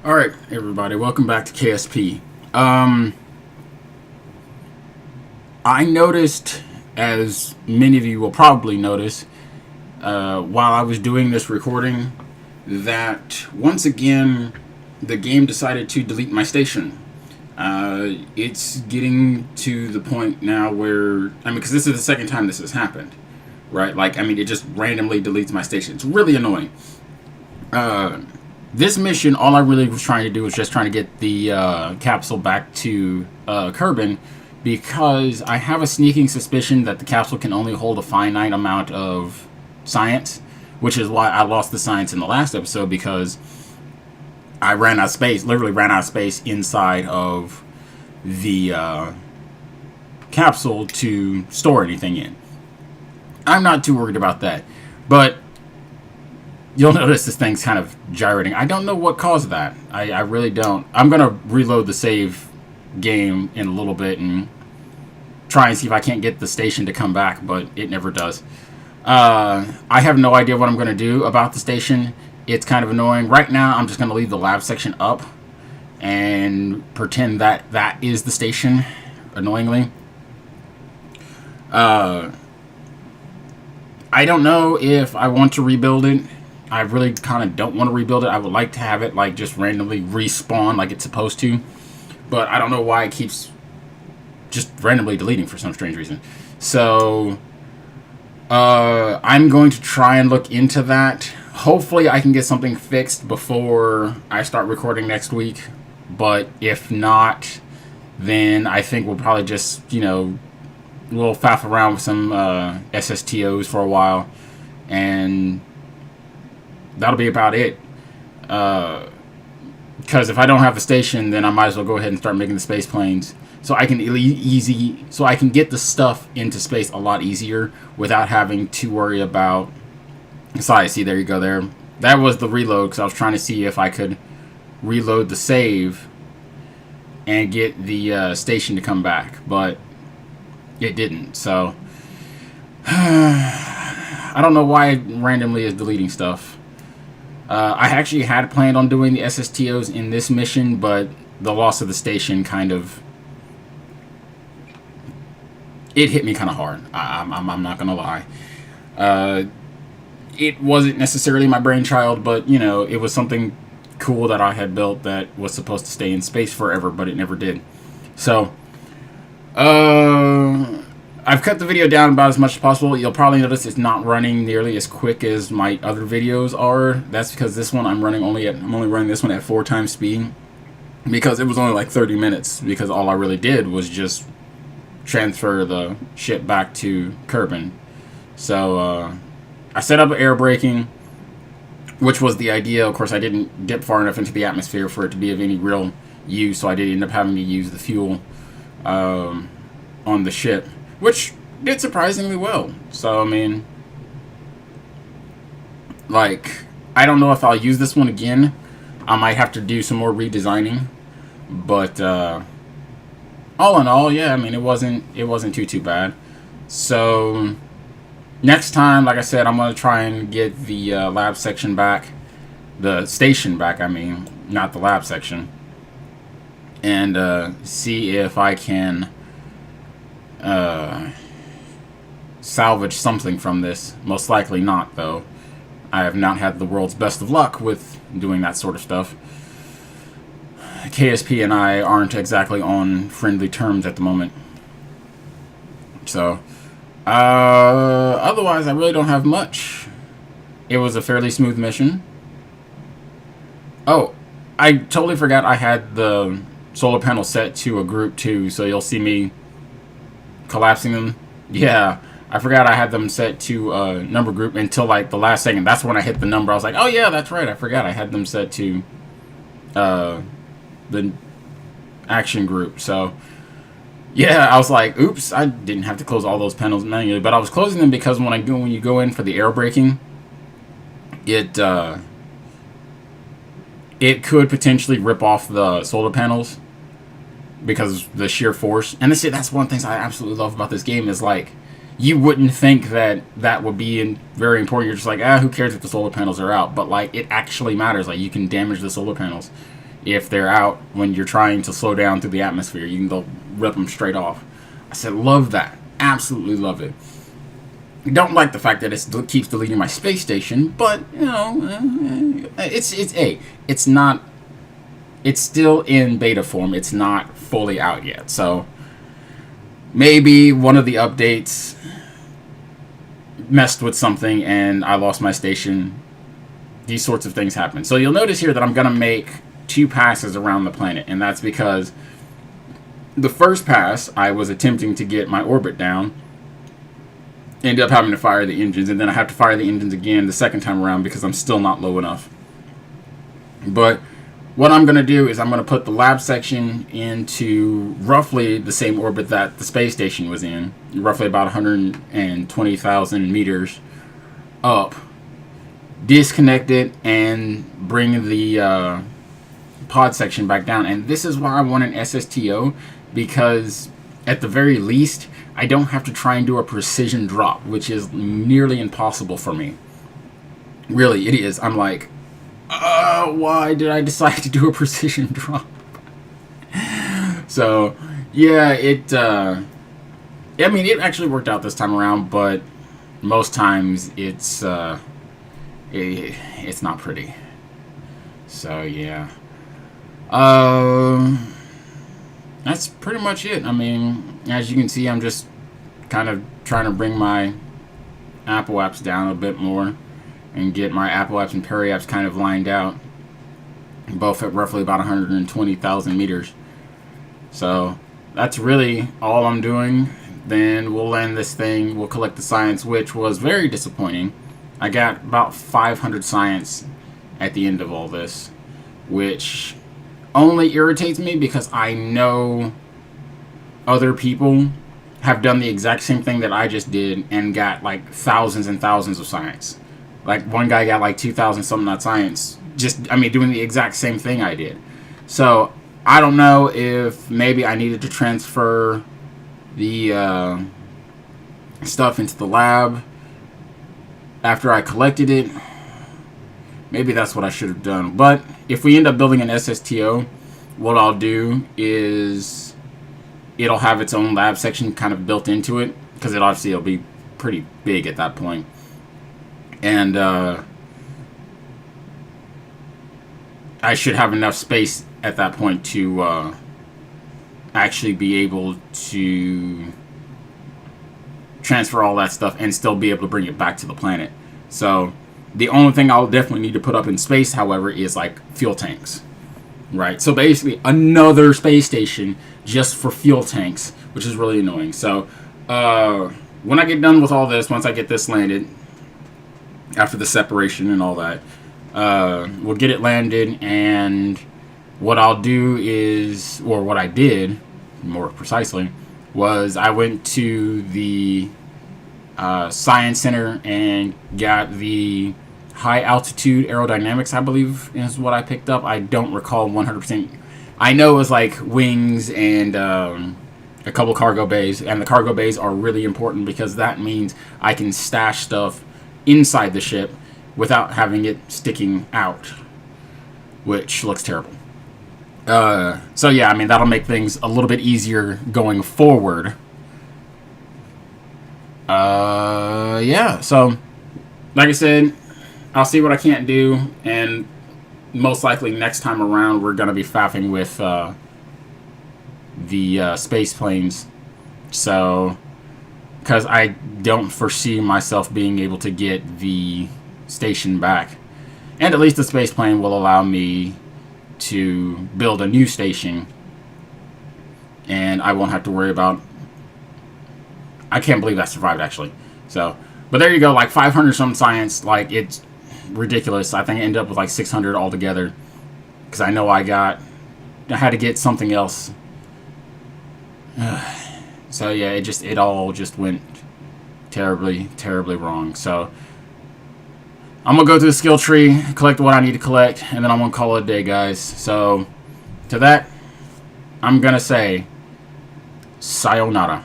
All right, everybody, welcome back to KSP. I noticed, as many of you will probably notice, while I was doing this recording, that once again the game decided to delete my station. It's getting to the point now where, because this is the second time this has happened, right? It just randomly deletes my station. It's really annoying. This mission, all I really was trying to do was just trying to get the capsule back to Kerbin, because I have a sneaking suspicion that the capsule can only hold a finite amount of science, which is why I lost the science in the last episode, because I ran out of space, literally ran out of space inside of the capsule to store anything in. I'm not too worried about that, but you'll notice this thing's kind of gyrating. I don't know what caused that. I really don't. I'm going to reload the save game in a little bit and try and see if I can't get the station to come back, but it never does. I have no idea what I'm going to do about the station. It's kind of annoying. Right now, I'm just going to leave the lab section up and pretend that that is the station, annoyingly. I don't know if I want to rebuild it. I really kind of don't want to rebuild it. I would like to have it like just randomly respawn like it's supposed to. But I don't know why it keeps just randomly deleting for some strange reason. So I'm going to try and look into that. Hopefully I can get something fixed before I start recording next week. But if not, then I think we'll probably just, we'll faff around with some SSTOs for a while. And that'll be about it. Because if I don't have the station, then I might as well go ahead and start making the space planes, so I can get the stuff into space a lot easier without having to worry about. Sorry, see, there you go. There, that was the reload, because I was trying to see if I could reload the save and get the station to come back, but it didn't. So I don't know why it randomly is deleting stuff. I actually had planned on doing the SSTOs in this mission, but the loss of the station kind of, it hit me kind of hard. I'm not gonna lie. It wasn't necessarily my brainchild, but it was something cool that I had built that was supposed to stay in space forever, but it never did. So I've cut the video down about as much as possible. You'll probably notice it's not running nearly as quick as my other videos are. That's because this one I'm only running this one at 4 times speed, because it was only like 30 minutes, because all I really did was just transfer the ship back to Kerbin. So I set up air braking, which was the idea. Of course, I didn't get far enough into the atmosphere for it to be of any real use, so I did end up having to use the fuel on the ship, which did surprisingly well. So, I don't know if I'll use this one again. I might have to do some more redesigning. But, all in all, yeah, it wasn't too bad. So, next time, like I said, I'm going to try and get the lab section back. The station back, not the lab section. And see if I can salvage something from this. Most likely not, though. I have not had the world's best of luck with doing that sort of stuff. KSP and I aren't exactly on friendly terms at the moment. So, otherwise, I really don't have much. It was a fairly smooth mission. Oh, I totally forgot I had the solar panel set to a group too, so you'll see me collapsing them. Yeah, I forgot I had them set to a number group until like the last second. That's when I hit the number. I was like, oh yeah, that's right. I forgot I had them set to the action group. So yeah, I was like, oops, I didn't have to close all those panels manually, but I was closing them because when you go in for the air braking, it could potentially rip off the solar panels because of the sheer force. And that's one of the things I absolutely love about this game is, like, you wouldn't think that that would be very important. You're just like, who cares if the solar panels are out? But, like, it actually matters. Like, you can damage the solar panels. if they're out when you're trying to slow down through the atmosphere. They'll rip them straight off. I said, love that. Absolutely love it. Don't like the fact that it keeps deleting my space station, but it's not. It's still in beta form. It's not fully out yet. So maybe one of the updates messed with something and I lost my station. These sorts of things happen. So you'll notice here that I'm gonna make 2 passes around the planet, and that's because the first pass I was attempting to get my orbit down. Ended up having to fire the engines, and then I have to fire the engines again the second time around because I'm still not low enough. But what I'm going to do is I'm going to put the lab section into roughly the same orbit that the space station was in, roughly about 120,000 meters up, disconnect it, and bring the pod section back down. And this is why I want an SSTO, because at the very least, I don't have to try and do a precision drop, which is nearly impossible for me. Really, it is. I'm like, why did I decide to do a precision drop? So, yeah, it actually worked out this time around, but most times it's not pretty. So, yeah. That's pretty much it. I mean, as you can see, I'm just kind of trying to bring my Apple apps down a bit more and get my Apple apps and Perry apps kind of lined out, both at roughly about 120,000 meters. So that's really all I'm doing. Then we'll land this thing. We'll collect the science, which was very disappointing. I got about 500 science at the end of all this, which only irritates me because I know other people have done the exact same thing that I just did and got like thousands and thousands of science. Like one guy got like 2,000 something on science, doing the exact same thing I did. So I don't know if maybe I needed to transfer the stuff into the lab after I collected it. Maybe that's what I should have done. But if we end up building an SSTO, what I'll do is it'll have its own lab section kind of built into it, because it'll be pretty big at that point. And I should have enough space at that point to actually be able to transfer all that stuff and still be able to bring it back to the planet. So the only thing I'll definitely need to put up in space, however, is like fuel tanks, right? So basically another space station just for fuel tanks, which is really annoying. So when I get done with all this, once I get this landed, after the separation and all that, we'll get it landed, and what I'll do is, or what I did more precisely, was I went to the Science Center and got the high altitude aerodynamics, I believe is what I picked up. I don't recall 100%. I know it was like wings and a couple cargo bays, and the cargo bays are really important because that means I can stash stuff inside the ship without having it sticking out, which looks terrible. So yeah, that'll make things a little bit easier going forward. Yeah, so like I said, I'll see what I can't do, and most likely next time around we're going to be faffing with the space planes. So, because I don't foresee myself being able to get the station back. And at least the space plane will allow me to build a new station, and I won't have to worry about... I can't believe that survived, actually. So, but there you go, like 500 some science, like it's ridiculous. I think I ended up with like 600 altogether, because I know I had to get something else. So yeah, it all just went terribly, terribly wrong. So I'm gonna go through the skill tree, collect what I need to collect, and then I'm gonna call it a day, guys. So to that, I'm gonna say sayonara.